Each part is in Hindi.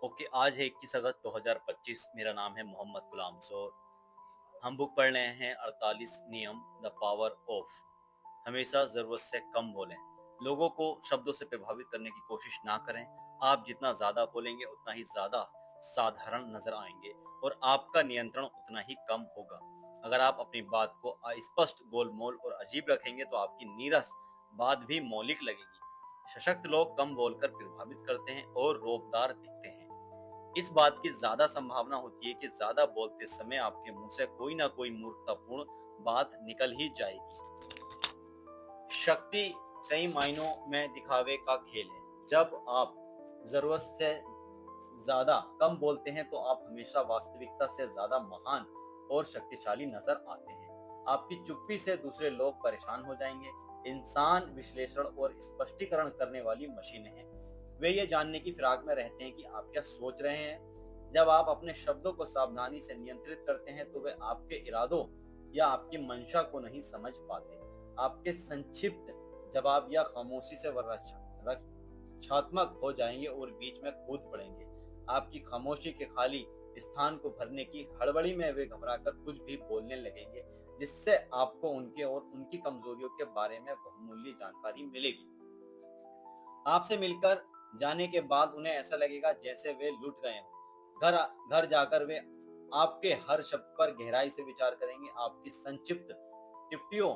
ओके, आज है 21 अगस्त 2025। मेरा नाम है मोहम्मद गुलाम। हम बुक पढ़ रहे हैं 48 नियम, द पावर ऑफ। हमेशा ज़रूरत से कम बोलें। लोगों को शब्दों से प्रभावित करने की कोशिश ना करें। आप जितना ज़्यादा बोलेंगे उतना ही ज़्यादा साधारण नजर आएंगे और आपका नियंत्रण उतना ही कम होगा। अगर आप अपनी बात को अस्पष्ट, गोलमोल और अजीब रखेंगे तो आपकी नीरस बात भी मौलिक लगेगी। सशक्त लोग कम बोलकर प्रभावित करते हैं और रोबदार दिखते हैं। इस बात की ज्यादा संभावना होती है कि ज्यादा बोलते समय आपके मुंह से कोई ना कोई मूर्खतापूर्ण बात निकल ही जाएगी। शक्ति कई मायनों में दिखावे का खेल है। जब आप जरूरत से ज्यादा कम बोलते हैं तो आप हमेशा वास्तविकता से ज्यादा महान और शक्तिशाली नजर आते हैं। आपकी चुप्पी से दूसरे लोग परेशान हो जाएंगे। इंसान विश्लेषण और स्पष्टीकरण करने वाली मशीनें हैं। वे ये जानने की फिराक में रहते हैं कि आप क्या सोच रहे हैं। जब आप अपने शब्दों को सावधानी से नियंत्रित करते हैं तो वे आपके इरादों या आपकी मंशा को नहीं समझ पाते। आपके संक्षिप्त जवाब या खामोशी से रक्षात्मक हो जाएंगे और बीच में कूद पड़ेंगे। आपकी खामोशी के खाली स्थान को भरने की हड़बड़ी में वे घबराकर कुछ भी बोलने लगेंगे, जिससे आपको उनके और उनकी कमजोरियों के बारे में बहुमूल्य जानकारी मिलेगी। आपसे मिलकर जाने के बाद उन्हें ऐसा लगेगा जैसे वे लुट गए हों। घर घर जाकर वे आपके हर शब्द पर गहराई से विचार करेंगे। आपकी संक्षिप्त टिप्पणियों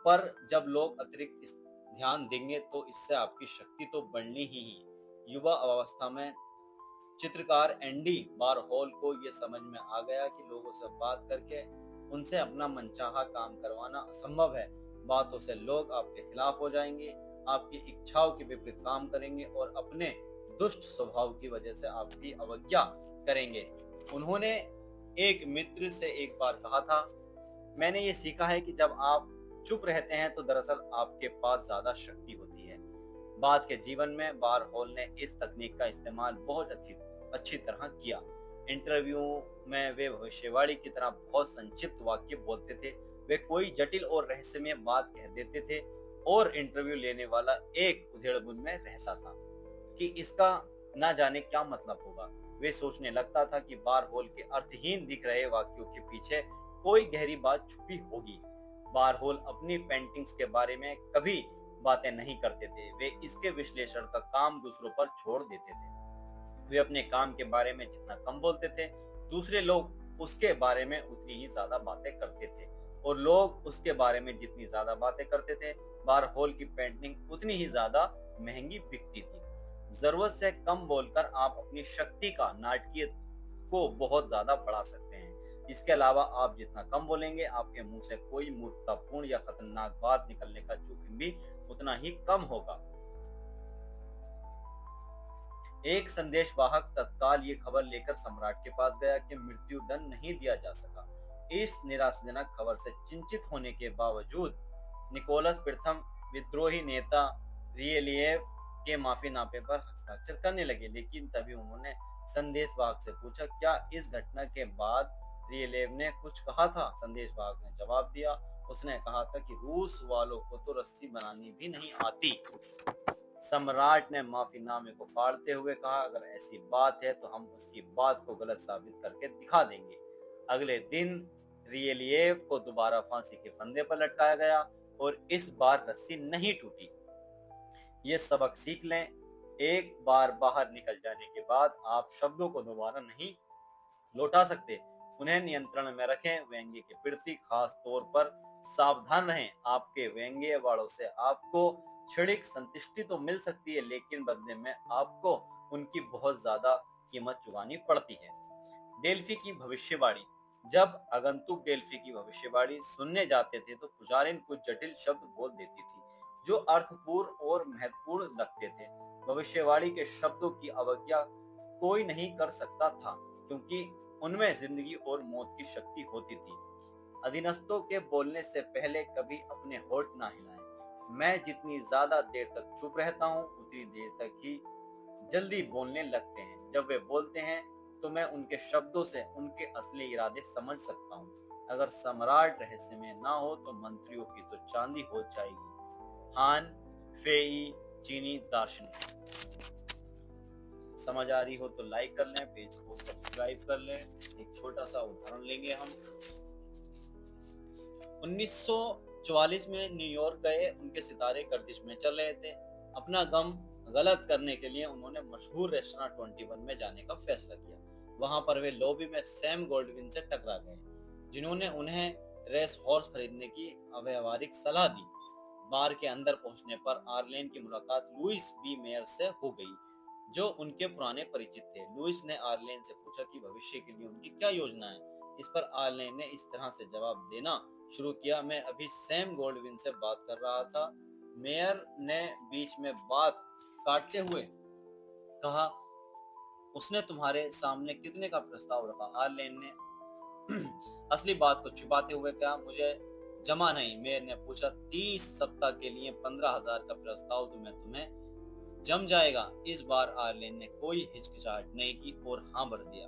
पर जब लोग अतिरिक्त ध्यान देंगे तो इससे आपकी शक्ति तो बढ़नी ही। युवा अवस्था में चित्रकार एंडी वारहोल को यह समझ में आ गया कि लोगों से बात करके उनसे अपना मनचाहा काम करवाना असंभव है। बातों से लोग आपके खिलाफ हो जाएंगे, आपकी इच्छाओं के विपरीत काम करेंगे और अपने दुष्ट स्वभाव की वजह से आपकी अवज्ञा करेंगे। उन्होंने एक मित्र से एक बार कहा था, मैंने ये सीखा है कि जब आप चुप रहते हैं तो दरअसल आपके पास ज्यादा शक्ति होती है। बाद के जीवन में बारहोल ने इस तकनीक का इस्तेमाल बहुत अच्छी तरह किया। इंटरव्यू में वे भविष्यवाणी की तरह बहुत संक्षिप्त वाक्य बोलते थे। वे कोई जटिल और रहस्यमय बात कह देते थे और इंटरव्यू लेने वाला एक उधेड़बुन में रहता था कि इसका ना जाने क्या मतलब होगा। वे सोचने लगता था कि बारहोल के अर्थहीन दिख रहे वाक्यों के पीछे कोई गहरी बात छुपी होगी। बारहोल अपनी पेंटिंग्स के बारे में कभी बातें नहीं करते थे। वे इसके विश्लेषण का काम दूसरों पर छोड़ देते थे। वे अपने काम के बारे में जितना कम बोलते थे, दूसरे लोग उसके बारे में उतनी ही ज्यादा बातें करते थे और लोग उसके बारे में जितनी ज्यादा बातें करते थे, बारहोल की पेंटिंग उतनी ही ज्यादा महंगी बिकती थी। जरूरत से कम बोलकर आप अपनी शक्ति का नाटकीय को बहुत ज्यादा बढ़ा सकते हैं। इसके अलावा आप जितना कम बोलेंगे, आपके मुंह से कोई मूर्खतापूर्ण या खतरनाक बात निकलने का जोखिम भी उतना ही कम होगा। एक संदेशवाहक तत्काल ये खबर लेकर सम्राट के पास गया कि मृत्यु दंड नहीं दिया जा सका। इस निराशाजनक खबर से चिंतित होने के बावजूद निकोलस प्रथम विद्रोही नेता रियलिएव के माफीनामे पर हस्ताक्षर करने लगे। लेकिन तभी उन्होंने संदेशवाहक से पूछा, क्या इस घटना के बाद रियलिएव ने कुछ कहा था? संदेशवाहक ने जवाब दिया, उसने कहा था कि रूस वालों को तो रस्सी बनानी भी नहीं आती। सम्राट ने माफीनामे को फाड़ते हुए कहा, अगर ऐसी बात है तो हम उसकी बात को गलत साबित करके दिखा देंगे। अगले दिन रियलिएव को दोबारा फांसी के फंदे पर लटकाया गया और इस बार रस्सी नहीं टूटी। ये सबक सीख लें, एक बार बाहर निकल जाने के बाद आप शब्दों को दोबारा नहीं लौटा सकते। उन्हें नियंत्रण में रखें। व्यंग्य के प्रति खास तौर पर सावधान रहें। आपके व्यंग्य वालों से आपको क्षणिक संतुष्टि तो मिल सकती है, लेकिन बदले में आपको उनकी बहुत ज्यादा कीमत चुकानी पड़ती है। डेल्फी की भविष्यवाणी। जब आगंतुक डेल्फी की भविष्यवाणी सुनने जाते थे तो पुजारिन कुछ जटिल शब्द बोल देती थी जो अर्थपूर्ण और महत्वपूर्ण लगते थे। भविष्यवाणी के शब्दों की अवज्ञा कोई नहीं कर सकता था, क्योंकि उनमें जिंदगी और मौत की शक्ति होती थी। अधीनस्थों के बोलने से पहले कभी अपने होठ ना हिलाएं। मैं जितनी ज्यादा देर तक चुप रहता हूँ उतनी देर तक ही जल्दी बोलने लगते हैं। जब वे बोलते हैं तो मैं उनके शब्दों से उनके असली इरादे समझ सकता हूँ। अगर सम्राट रहस्य में ना हो तो मंत्रियों की तो चांदी हो जाएगी। हान फेई, चीनी दार्शनिक। समझ आ रही हो तो लाइक कर लें, पेज को सब्सक्राइब कर लें। एक छोटा सा उदाहरण लेंगे हम। 1944 में न्यूयॉर्क गए उनके सितारे गर्दिश में चल रहे थे। अपना गम गलत करने के लिए उन्होंने मशहूर रेस्टोरेंट 21 में जाने का फैसला किया। वहां पर वे लॉबी में सैम गोल्डविन से टकरा गए, जिन्होंने उन्हें रेस हॉर्स खरीदने की अव्यावहारिक सलाह दी। बार के अंदर पहुंचने पर आर्लेन की मुलाकात लुइस बी मेयर से हो गई, जो उनके पुराने परिचित थे। लुइस ने आर्लेन से पूछा कि भविष्य के लिए उनकी क्या योजना है। इस पर आर्लेन ने इस तरह से जवाब देना शुरू किया, मैं अभी सैम गोल्डविन से बात कर रहा था। मेयर ने बीच में बात काटते हुए कहा, उसने तुम्हारे सामने कितने का प्रस्ताव रखा? आर्लेन ने असली बात को छुपाते हुए कहा, मुझे जमा नहीं। मेयर ने पूछा, 30 सप्ताह के लिए 15,000 का प्रस्ताव तुम्हें जम जाएगा? इस बार आर्लेन ने कोई हिचकिचाहट नहीं की और हाँ भर दिया।